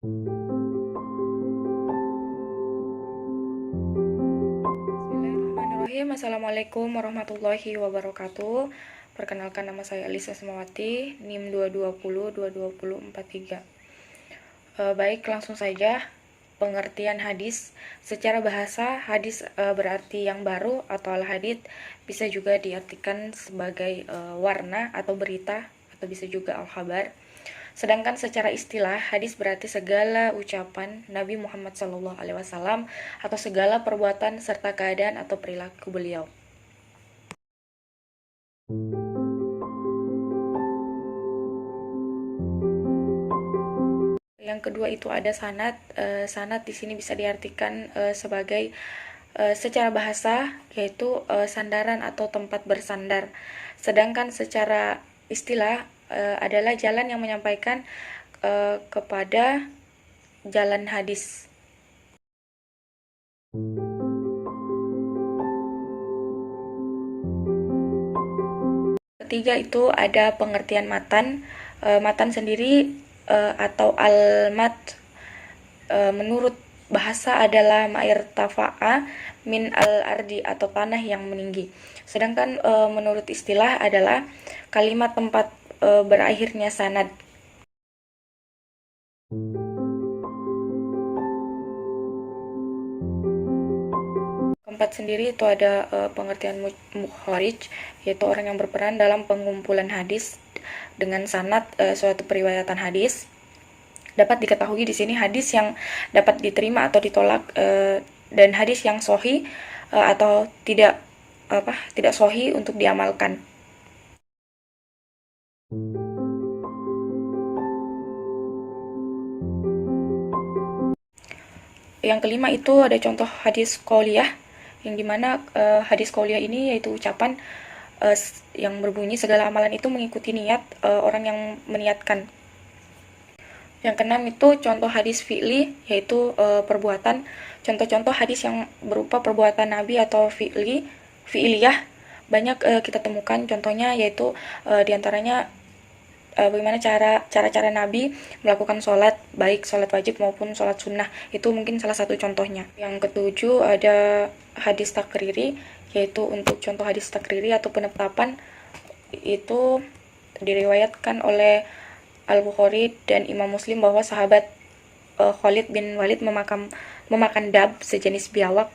Bismillahirrahmanirrahim. Assalamualaikum warahmatullahi wabarakatuh. Perkenalkan, nama saya Elisa Semawati, NIM 2202243. Baik, langsung saja. Pengertian hadis. Secara bahasa, hadis berarti yang baru atau al-hadith, bisa juga diartikan sebagai warna atau berita, atau bisa juga al-khabar. Sedangkan secara istilah, hadis berarti segala ucapan Nabi Muhammad SAW atau segala perbuatan serta keadaan atau perilaku beliau. Yang kedua itu ada sanad. Sanad di sini bisa diartikan sebagai secara bahasa, yaitu sandaran atau tempat bersandar. Sedangkan secara istilah adalah jalan yang menyampaikan kepada jalan hadis. Ketiga itu ada pengertian matan. Matan sendiri atau al-mat menurut bahasa adalah ma'irtafa'a min al-ardi atau tanah yang meninggi. Sedangkan menurut istilah adalah kalimat tempat berakhirnya sanad. Keempat sendiri itu ada pengertian mukharij, yaitu orang yang berperan dalam pengumpulan hadis dengan sanad suatu periwayatan hadis. Dapat diketahui di sini hadis yang dapat diterima atau ditolak dan hadis yang sahih atau tidak sahih untuk diamalkan. Yang kelima itu ada contoh hadis qauliyah, yang dimana hadis qauliyah ini yaitu ucapan yang berbunyi segala amalan itu mengikuti niat orang yang meniatkan. Yang keenam itu contoh hadis fi'li, yaitu perbuatan. Contoh-contoh hadis yang berupa perbuatan Nabi atau fi'liyah banyak kita temukan. Contohnya yaitu diantaranya bagaimana cara Nabi melakukan sholat, baik sholat wajib maupun sholat sunnah. Itu mungkin salah satu contohnya. Yang ketujuh ada hadis takriri, yaitu untuk contoh hadis takriri atau penetapan itu diriwayatkan oleh Al-Bukhari dan Imam Muslim bahwa sahabat Khalid bin Walid memakan dab sejenis biawak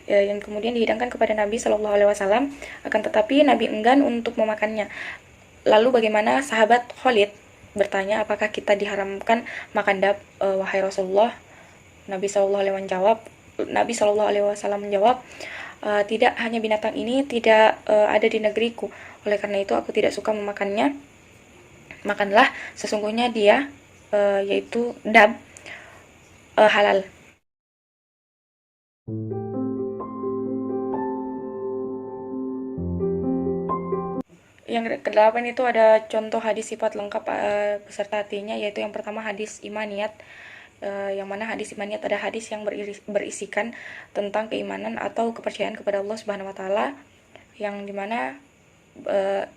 yang kemudian dihidangkan kepada Nabi SAW, akan tetapi Nabi enggan untuk memakannya. Lalu bagaimana sahabat Khalid bertanya, apakah kita diharamkan makan dab wahai Rasulullah? Nabi SAW menjawab, tidak, hanya binatang ini tidak ada di negeriku, oleh karena itu aku tidak suka memakannya. Makanlah, sesungguhnya dia yaitu dab halal. Yang kedelapan itu ada contoh hadis sifat lengkap beserta artinya, yaitu yang pertama hadis imaniyat, yang mana hadis imaniyat ada hadis yang berisikan tentang keimanan atau kepercayaan kepada Allah Subhanahu wa taala, yang dimana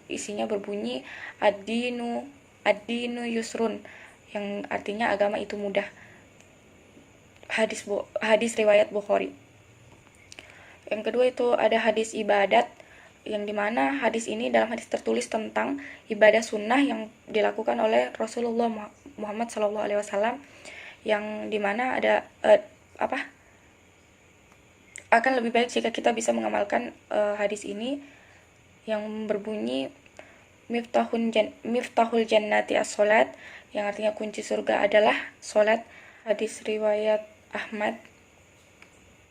isinya berbunyi ad-dinu yusrun, yang artinya agama itu mudah. Hadis riwayat Bukhari. Yang kedua itu ada hadis ibadat, yang dimana hadis ini dalam hadis tertulis tentang ibadah sunnah yang dilakukan oleh Rasulullah Muhammad SAW, yang dimana ada akan lebih baik jika kita bisa mengamalkan hadis ini yang berbunyi miftahul jannati as-sholat, yang artinya kunci surga adalah sholat. Hadis riwayat Ahmad.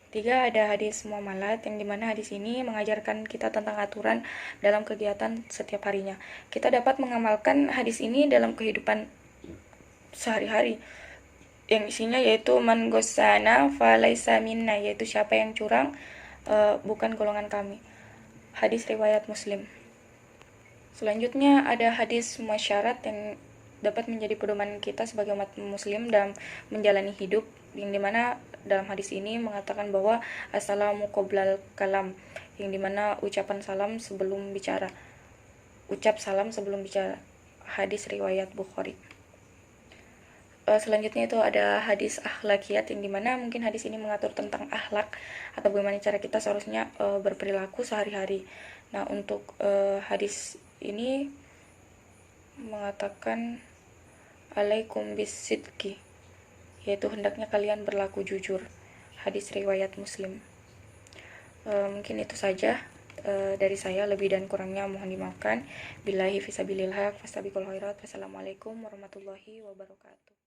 Tiga, ada hadis muamalat, yang dimana hadis ini mengajarkan kita tentang aturan dalam kegiatan setiap harinya. Kita dapat mengamalkan hadis ini dalam kehidupan sehari-hari, yang isinya yaitu man ghassana falaisa minna, yaitu siapa yang curang bukan golongan kami. Hadis riwayat Muslim. Selanjutnya ada hadis musyarat, yang dapat menjadi pedoman kita sebagai umat muslim dalam menjalani hidup, yang dimana dalam hadis ini mengatakan bahwa assalamu qoblal kalam, yang dimana ucap salam sebelum bicara. Hadis riwayat Bukhari. selanjutnya itu ada hadis akhlakiyat, yang dimana mungkin hadis ini mengatur tentang akhlak atau bagaimana cara kita seharusnya berperilaku sehari-hari. Nah, untuk hadis ini mengatakan alaikum bisidqi, yaitu hendaknya kalian berlaku jujur. Hadis riwayat Muslim. Mungkin itu saja dari saya, lebih dan kurangnya mohon dimaafkan. Billahi fisabilillah, fastabiqul khairat. Wassalamualaikum warahmatullahi wabarakatuh.